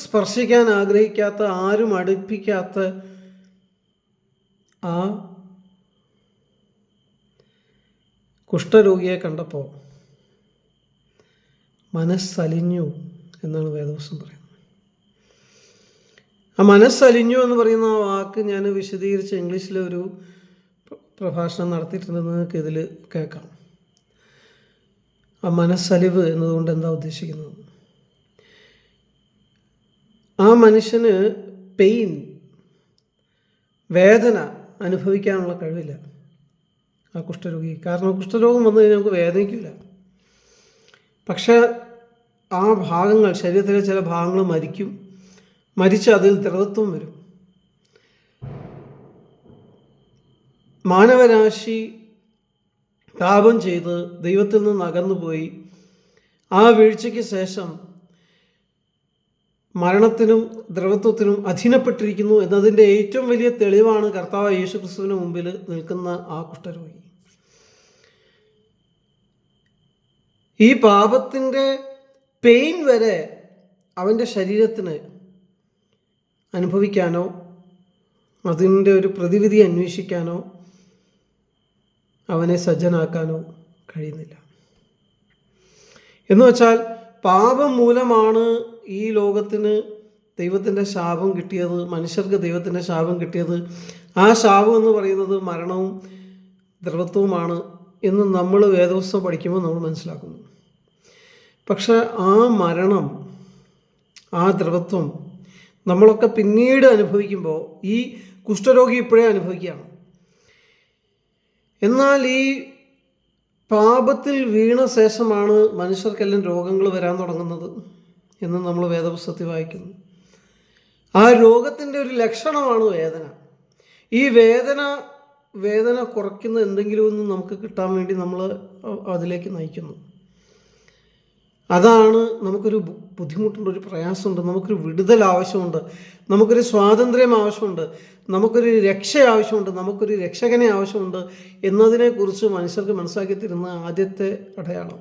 സ്പർശിക്കാൻ ആഗ്രഹിക്കാത്ത, ആരും അടുപ്പിക്കാത്ത ആ കുഷ്ഠരോഗിയെ കണ്ടപ്പോൾ മനസ്സലിഞ്ഞു എന്നാണ് വേദവസ്തം പറയുന്നത്. ആ മനസ്സലിഞ്ഞു എന്ന് പറയുന്ന ആ വാക്ക് ഞാൻ വിശദീകരിച്ച് ഇംഗ്ലീഷിലൊരു പ്രഭാഷണം നടത്തിയിട്ടുണ്ടെന്ന് നിങ്ങൾക്ക് ഇതിൽ കേൾക്കാം. ആ മനസ്സലിവ് എന്നതുകൊണ്ട് എന്താ ഉദ്ദേശിക്കുന്നത്? ആ മനുഷ്യന് പെയിൻ, വേദന അനുഭവിക്കാനുള്ള കഴിവില്ല ആ കുഷ്ഠരോഗി. കാരണം കുഷ്ഠരോഗം വന്നു കഴിഞ്ഞാൽ നമുക്ക് വേദനിക്കില്ല. പക്ഷേ ആ ഭാഗങ്ങൾ, ശരീരത്തിലെ ചില ഭാഗങ്ങൾ മരിച്ച് അതിൽ ദ്രവത്വം വരും. മാനവരാശി പാപം ചെയ്ത് ദൈവത്തിൽ നിന്ന് അകന്നുപോയി ആ വീഴ്ചയ്ക്ക് ശേഷം മരണത്തിനും ദ്രവത്വത്തിനും അധീനപ്പെട്ടിരിക്കുന്നു എന്നതിൻ്റെ ഏറ്റവും വലിയ തെളിവാണ് കർത്താവ് യേശുക്രിസ്തുവിന് മുമ്പിൽ നിൽക്കുന്ന ആ കുഷ്ഠരോഗി. ഈ പാപത്തിൻ്റെ പെയിൻ വരെ അവൻ്റെ ശരീരത്തിന് അനുഭവിക്കാനോ അതിൻ്റെ ഒരു പ്രതിവിധി അന്വേഷിക്കാനോ അവനെ സജ്ജനാക്കാനോ കഴിയുന്നില്ല. എന്ന് വെച്ചാൽ പാപം മൂലമാണ് ഈ ലോകത്തിന് ദൈവത്തിൻ്റെ ശാപം കിട്ടിയത്, മനുഷ്യർക്ക് ദൈവത്തിൻ്റെ ശാപം കിട്ടിയത്. ആ ശാപം എന്ന് പറയുന്നത് മരണവും ദ്രവത്വവുമാണ് എന്ന് നമ്മൾ വേദപുസ്തകം പഠിക്കുമ്പോൾ നമ്മൾ മനസ്സിലാക്കുന്നു. പക്ഷെ ആ മരണം, ആ ദ്രവത്വം നമ്മളൊക്കെ പിന്നീട് അനുഭവിക്കുമ്പോൾ ഈ കുഷ്ഠരോഗി ഇപ്പോഴേ അനുഭവിക്കുകയാണ്. എന്നാൽ ഈ പാപത്തിൽ വീണ ശേഷമാണ് മനുഷ്യർക്കെല്ലാം രോഗങ്ങൾ വരാൻ തുടങ്ങുന്നത് എന്ന് നമ്മൾ വേദപുസ്തകത്തിൽ വായിക്കുന്നു. ആ രോഗത്തിൻ്റെ ഒരു ലക്ഷണമാണ് വേദന. ഈ വേദന കുറയ്ക്കുന്ന എന്തെങ്കിലും ഒന്ന് നമുക്ക് കിട്ടാൻ വേണ്ടി നമ്മൾ അതിലേക്ക് നയിക്കുന്നു. അതാണ് നമുക്കൊരു ബുദ്ധിമുട്ടുണ്ട്, ഒരു പ്രയാസമുണ്ട്, നമുക്കൊരു വിടുതൽ ആവശ്യമുണ്ട്, നമുക്കൊരു സ്വാതന്ത്ര്യം ആവശ്യമുണ്ട്, നമുക്കൊരു രക്ഷ ആവശ്യമുണ്ട്, നമുക്കൊരു രക്ഷകനെ ആവശ്യമുണ്ട് എന്നതിനെക്കുറിച്ച് മനുഷ്യർക്ക് മനസ്സിലാക്കി തരുന്ന ആദ്യത്തെ അടയാളം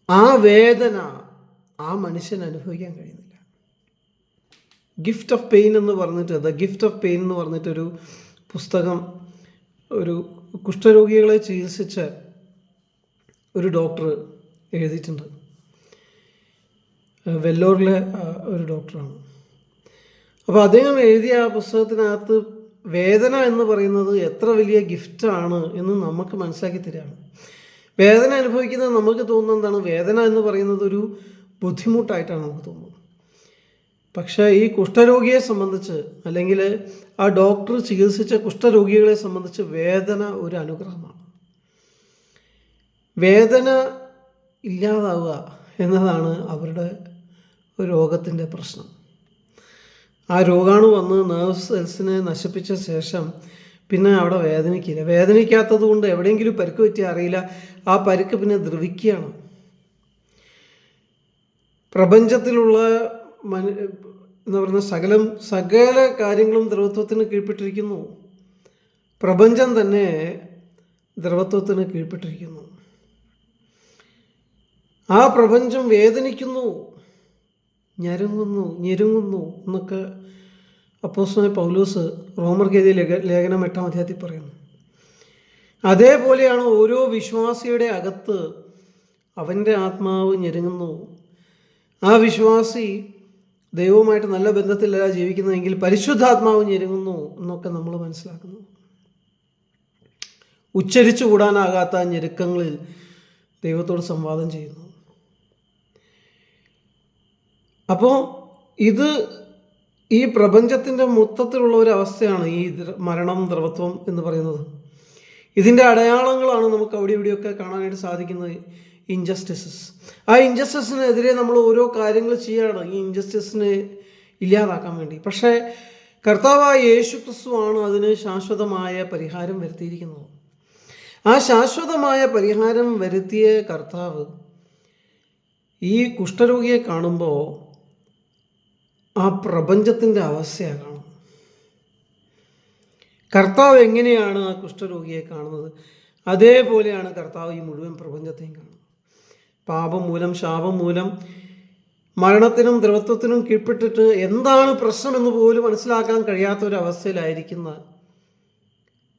ആ വേദന ആ മനുഷ്യന് അനുഭവിക്കാൻ കഴിയുന്നില്ല. ഗിഫ്റ്റ് ഓഫ് പെയിൻ എന്ന് പറഞ്ഞിട്ട്, ദ ഗിഫ്റ്റ് ഓഫ് പെയിൻ എന്ന് പറഞ്ഞിട്ടൊരു പുസ്തകം ഒരു കുഷ്ഠരോഗികളെ ചികിത്സിച്ച ഒരു ഡോക്ടർ എഴുതിയിട്ടുണ്ട്. വെല്ലോറിലെ ഒരു ഡോക്ടറാണ്. അപ്പോൾ അദ്ദേഹം എഴുതിയ ആ പുസ്തകത്തിനകത്ത് വേദന എന്ന് പറയുന്നത് എത്ര വലിയ ഗിഫ്റ്റാണ് എന്ന് നമുക്ക് മനസ്സിലാക്കി തരികയാണ്. വേദന അനുഭവിക്കുന്നത് നമുക്ക് തോന്നുന്നത് എന്താണ്? വേദന എന്ന് പറയുന്നത് ഒരു ബുദ്ധിമുട്ടായിട്ടാണ് നമുക്ക് തോന്നുന്നത്. പക്ഷേ ഈ കുഷ്ഠരോഗിയെ സംബന്ധിച്ച്, അല്ലെങ്കിൽ ആ ഡോക്ടർ ചികിത്സിച്ച കുഷ്ഠരോഗികളെ സംബന്ധിച്ച് വേദന ഒരു അനുഗ്രഹമാണ്. വേദന ഇല്ലാതാവുക എന്നതാണ് അവരുടെ രോഗത്തിൻ്റെ പ്രശ്നം. ആ രോഗാണു വന്ന് നെർവ് സെൽസിനെ നശിപ്പിച്ച ശേഷം പിന്നെ അവിടെ വേദനിക്കില്ല. വേദനിക്കാത്തത് കൊണ്ട് എവിടെയെങ്കിലും പരിക്ക് പറ്റിയാൽ അറിയില്ല, ആ പരിക്ക് പിന്നെ ദ്രവിക്കുകയാണ്. പ്രപഞ്ചത്തിലുള്ള എന്താ പറയുക, സകല കാര്യങ്ങളും ദ്രവത്വത്തിന് കീഴ്പ്പെട്ടിരിക്കുന്നു. പ്രപഞ്ചം തന്നെ ദ്രവത്വത്തിന് കീഴ്പ്പെട്ടിരിക്കുന്നു. ആ പ്രപഞ്ചം വേദനിക്കുന്നു, ഞെരുങ്ങുന്നു എന്നൊക്കെ അപ്പോസ്തലനായ പൗലോസ് റോമർക്ക് എഴുതിയ ലേഖനം 8-ാം അധ്യായത്തിൽ പറയുന്നു. അതേപോലെയാണ് ഓരോ വിശ്വാസിയുടെ അകത്ത് അവൻ്റെ ആത്മാവ് ഞെരുങ്ങുന്നു. ആ വിശ്വാസി ദൈവവുമായിട്ട് നല്ല ബന്ധത്തിലല്ല ജീവിക്കുന്നതെങ്കിൽ പരിശുദ്ധാത്മാവ് ഞെരുങ്ങുന്നു എന്നൊക്കെ നമ്മൾ മനസ്സിലാക്കുന്നു. ഉച്ചരിച്ചു കൂടാനാകാത്ത ഞെരുക്കങ്ങളിൽ ദൈവത്തോട് സംവാദം ചെയ്യുന്നു. അപ്പോൾ ഇത് ഈ പ്രപഞ്ചത്തിൻ്റെ മൊത്തത്തിലുള്ള ഒരു അവസ്ഥയാണ് ഈ മരണം, ദ്രവത്വം എന്ന് പറയുന്നത്. ഇതിൻ്റെ അടയാളങ്ങളാണ് നമുക്ക് അവിടെ ഇവിടെയൊക്കെ കാണാനായിട്ട് സാധിക്കുന്നത്. ഇൻജസ്റ്റിസസ്, ആ ഇൻജസ്റ്റിസിനെതിരെ നമ്മൾ ഓരോ കാര്യങ്ങൾ ചെയ്യുകയാണ് ഈ ഇൻജസ്റ്റിസിനെ ഇല്ലാതാക്കാൻ വേണ്ടി. പക്ഷേ കർത്താവായ യേശു ക്രിസ്തുവാണ് അതിന് ശാശ്വതമായ പരിഹാരം വരുത്തിയിരിക്കുന്നത്. ആ ശാശ്വതമായ പരിഹാരം വരുത്തിയ കർത്താവ് ഈ കുഷ്ഠരോഗിയെ കാണുമ്പോൾ ആ പ്രപഞ്ചത്തിൻ്റെ അവസ്ഥയാണ് കാണുന്നത്. കർത്താവ് എങ്ങനെയാണ് ആ കുഷ്ഠരോഗിയെ കാണുന്നത്, അതേപോലെയാണ് കർത്താവ് ഈ മുഴുവൻ പ്രപഞ്ചത്തെയും കാണുന്നത്. പാപം മൂലം, ശാപം മൂലം മരണത്തിനും ദ്രവത്വത്തിനും കീഴ്പ്പെട്ടിട്ട് എന്താണ് പ്രശ്നമെന്ന് പോലും മനസ്സിലാക്കാൻ കഴിയാത്ത ഒരവസ്ഥയിലായിരിക്കുന്ന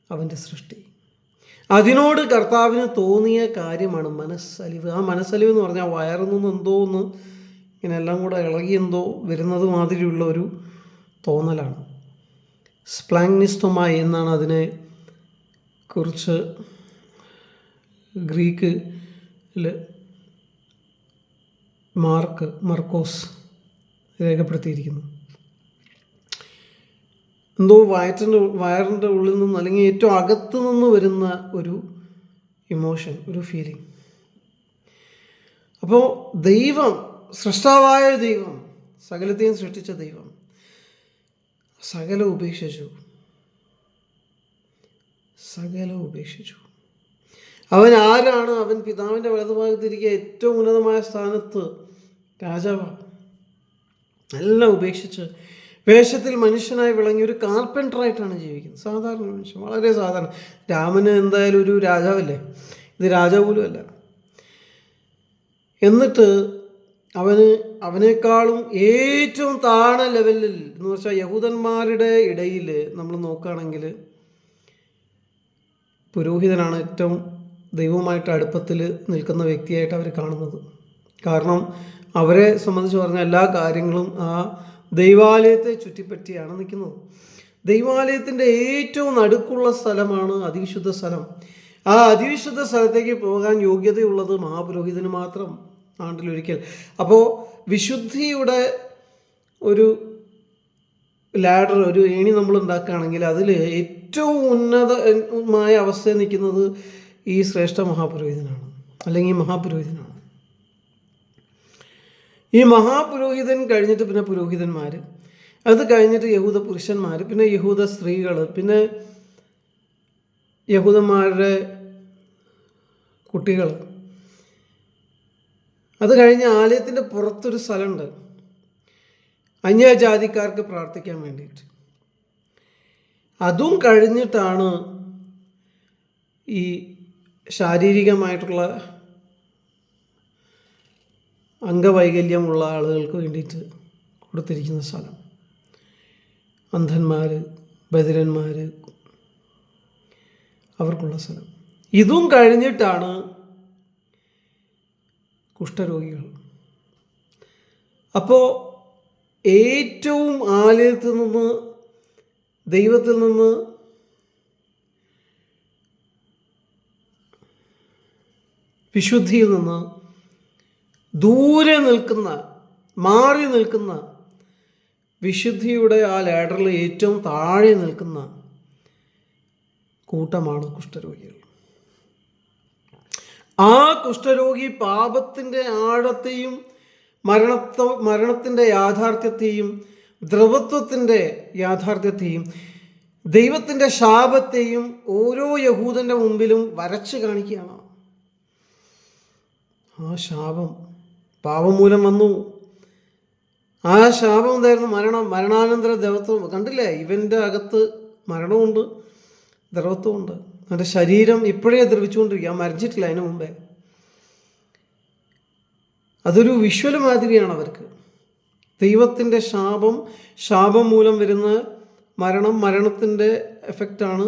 അവൻ്റെ സൃഷ്ടി. അതിനോട് കർത്താവിന് തോന്നിയ കാര്യമാണ് മനസ്സലിവ്. ആ മനസ്സലിവ് എന്ന് പറഞ്ഞാൽ വയറിൽ നിന്ന് എന്തോ ഒന്ന് ഇങ്ങനെ എല്ലാം കൂടെ ഇളകി എന്തോ വരുന്നത് മാതിരിയുള്ള ഒരു തോന്നലാണ്. സ്പ്ലാങ്നിസ്റ്റോമായി എന്നാണ് അതിനെ കുറിച്ച് ഗ്രീക്കിൽ മർക്കോസ് രേഖപ്പെടുത്തിയിരിക്കുന്നു. എന്തോ വയറിൻ്റെ ഉള്ളിൽ നിന്ന് അല്ലെങ്കിൽ ഏറ്റവും അകത്തു നിന്ന് വരുന്ന ഒരു ഇമോഷൻ, ഒരു ഫീലിംഗ്. അപ്പോൾ ദൈവം, സൃഷ്ടാവായ ദൈവം, സകലത്തെയും സൃഷ്ടിച്ച ദൈവം സകലം ഉപേക്ഷിച്ചു. അവൻ ആരാണ്? അവൻ പിതാവിൻ്റെ വലതുഭാഗത്തിരിക്കുക ഏറ്റവും ഉന്നതമായ സ്ഥാനത്ത് രാജാവാണ്. എല്ലാം ഉപേക്ഷിച്ച് വേഷത്തിൽ മനുഷ്യനായി വിളങ്ങി ഒരു കാർപ്പൻ്ററായിട്ടാണ് ജീവിക്കുന്നത്. സാധാരണ മനുഷ്യൻ, വളരെ സാധാരണ. രാമന് എന്തായാലും ഒരു രാജാവല്ലേ, ഇത് രാജാവ് പോലും അല്ല. എന്നിട്ട് അവനേക്കാളും ഏറ്റവും താഴ ലെവലിൽ എന്ന് വെച്ചാൽ യഹൂദന്മാരുടെ ഇടയിൽ നമ്മൾ നോക്കുകയാണെങ്കിൽ പുരോഹിതനാണ് ഏറ്റവും ദൈവവുമായിട്ട് അടുപ്പത്തിൽ നിൽക്കുന്ന വ്യക്തിയായിട്ട് അവർ കാണുന്നത്. കാരണം അവരെ സംബന്ധിച്ച് പറഞ്ഞ എല്ലാ കാര്യങ്ങളും ആ ദൈവാലയത്തെ ചുറ്റിപ്പറ്റിയാണ് നിൽക്കുന്നത്. ദൈവാലയത്തിൻ്റെ ഏറ്റവും നടുക്കുള്ള സ്ഥലമാണ് അതിവിശുദ്ധ സ്ഥലം. ആ അതിവിശുദ്ധ സ്ഥലത്തേക്ക് പോകാൻ യോഗ്യതയുള്ളത് മഹാപുരോഹിതന് മാത്രം, ആണ്ടിലൊരിക്കൽ. അപ്പോൾ വിശുദ്ധിയുടെ ഒരു ലാഡർ, ഒരു ഏണി നമ്മൾ ഉണ്ടാക്കുകയാണെങ്കിൽ അതിൽ ഏറ്റവും ഉന്നതമായ അവസ്ഥയിൽ നിൽക്കുന്നത് ഈ ശ്രേഷ്ഠ മഹാപുരോഹിതനാണ്, അല്ലെങ്കിൽ മഹാപുരോഹിതനാണ്. ഈ മഹാപുരോഹിതൻ കഴിഞ്ഞിട്ട് പിന്നെ പുരോഹിതന്മാർ, അത് കഴിഞ്ഞിട്ട് യഹൂദ പുരുഷന്മാർ, പിന്നെ യഹൂദ സ്ത്രീകൾ, പിന്നെ യഹൂദന്മാരുടെ കുട്ടികൾ. അത് കഴിഞ്ഞ് ആലയത്തിൻ്റെ പുറത്തൊരു സ്ഥലമുണ്ട് അന്യജാതിക്കാർക്ക് പ്രാർത്ഥിക്കാൻ വേണ്ടിയിട്ട്. അതും കഴിഞ്ഞിട്ടാണ് ഈ ശാരീരികമായിട്ടുള്ള അംഗവൈകല്യമുള്ള ആളുകൾക്ക് വേണ്ടിയിട്ട് കൊടുത്തിരിക്കുന്ന സ്ഥലം. അന്ധന്മാർ, ബധിരന്മാർ, അവർക്കുള്ള സ്ഥലം. ഇതും കഴിഞ്ഞിട്ടാണ് കുഷ്ഠരോഗികൾ. അപ്പോൾ ഏറ്റവും ആലയത്തിൽ നിന്ന്, ദൈവത്തിൽ നിന്ന് വിശുദ്ധിയിൽ നിന്ന് ദൂരെ നിൽക്കുന്ന, മാറി നിൽക്കുന്ന, വിശുദ്ധിയുടെ ആ ലാഡറിൽ ഏറ്റവും താഴെ നിൽക്കുന്ന കൂട്ടമാണ് കുഷ്ഠരോഗികൾ. ആ കുഷ്ഠരോഗി പാപത്തിൻ്റെ ആഴത്തെയും മരണത്തിൻ്റെ യാഥാർത്ഥ്യത്തെയും ദ്രവത്വത്തിൻ്റെ യാഥാർത്ഥ്യത്തെയും ദൈവത്തിൻ്റെ ശാപത്തെയും ഓരോ യഹൂദൻ്റെ മുമ്പിലും വരച്ച് കാണിക്കുകയാണ്. ആ ശാപം പാപം മൂലം വന്നു. ആ ശാപം എന്തായിരുന്നു? മരണാനന്തര ദ്രവത്വം. കണ്ടില്ലേ, ഇവൻ്റെ അകത്ത് മരണമുണ്ട്, ദ്രവത്വമുണ്ട്. അവൻ്റെ ശരീരം ഇപ്പോഴേ ദ്രവിച്ചുകൊണ്ടിരിക്കുക, മരിച്ചിട്ടില്ല അതിന് മുമ്പേ. അതൊരു വിഷ്വൽ മാതിരിയാണ് അവർക്ക്. ദൈവത്തിൻ്റെ ശാപം മൂലം വരുന്ന മരണത്തിൻ്റെ എഫക്റ്റാണ്.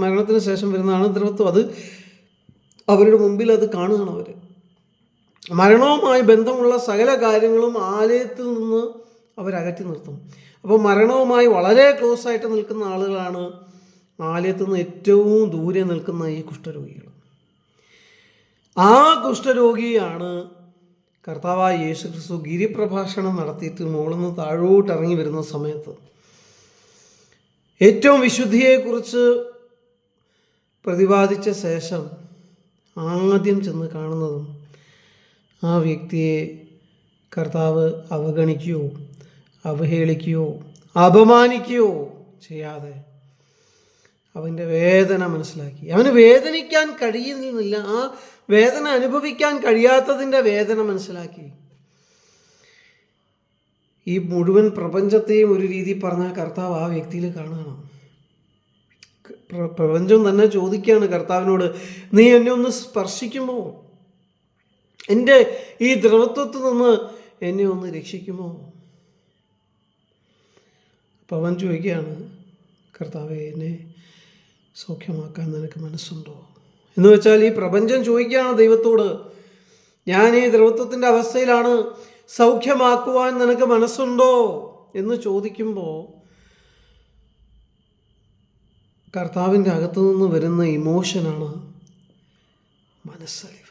മരണത്തിന് ശേഷം വരുന്നതാണ് ദ്രവത്വം. അത് അവരുടെ മുമ്പിൽ അത് കാണുകയാണ് അവർ. മരണവുമായി ബന്ധമുള്ള സകല കാര്യങ്ങളും ആലയത്തിൽ നിന്ന് അവരകറ്റി നിർത്തും. അപ്പോൾ മരണവുമായി വളരെ ക്ലോസ് ആയിട്ട് നിൽക്കുന്ന ആളുകളാണ് ആലയത്തിൽ നിന്ന് ഏറ്റവും ദൂരെ നിൽക്കുന്ന ഈ കുഷ്ഠരോഗികൾ. ആ കുഷ്ഠരോഗിയാണ് കർത്താവായ യേശു ക്രിസ്തു ഗിരിപ്രഭാഷണം നടത്തിയിട്ട് മുകളിൽ നിന്ന് താഴോട്ട് ഇറങ്ങി വരുന്ന സമയത്ത് ഏറ്റവും വിശുദ്ധിയെക്കുറിച്ച് പ്രതിപാദിച്ച ശേഷം ആദ്യം ചെന്ന് കാണുന്നതും ആ വ്യക്തിയെ കർത്താവ് അവഗണിക്കുകയോ അവഹേളിക്കുകയോ അപമാനിക്കുകയോ ചെയ്യാതെ അവൻ്റെ വേദന മനസ്സിലാക്കി. അവന് വേദനിക്കാൻ കഴിയുന്നില്ല, ആ വേദന അനുഭവിക്കാൻ കഴിയാത്തതിൻ്റെ വേദന മനസ്സിലാക്കി. ഈ മുഴുവൻ പ്രപഞ്ചത്തെയും ഒരു രീതി പറഞ്ഞാൽ കർത്താവ് ആ വ്യക്തിയിൽ കാണുകയാണ്. പ്രപഞ്ചം തന്നെ ചോദിക്കുകയാണ് കർത്താവിനോട്, നീ എന്നെ ഒന്ന് സ്പർശിക്കുമോ? എൻ്റെ ഈ ദ്രവത്വത്തിൽ നിന്ന് എന്നെ ഒന്ന് രക്ഷിക്കുമോ? അപ്പം അവൻ ചോദിക്കുകയാണ്, കർത്താവേ, എന്നെ സൗഖ്യമാക്കാൻ നിനക്ക് മനസ്സുണ്ടോ? എന്ന് വെച്ചാൽ ഈ പ്രപഞ്ചം ചോദിക്കുകയാണ് ദൈവത്തോട്, ഞാൻ ഈ ദ്രവത്വത്തിൻ്റെ അവസ്ഥയിലാണ്, സൗഖ്യമാക്കുവാൻ നിനക്ക് മനസ്സുണ്ടോ എന്ന് ചോദിക്കുമ്പോൾ കർത്താവിൻ്റെ അകത്തു നിന്ന് വരുന്ന ഇമോഷനാണ് മനസ്സലിവ്.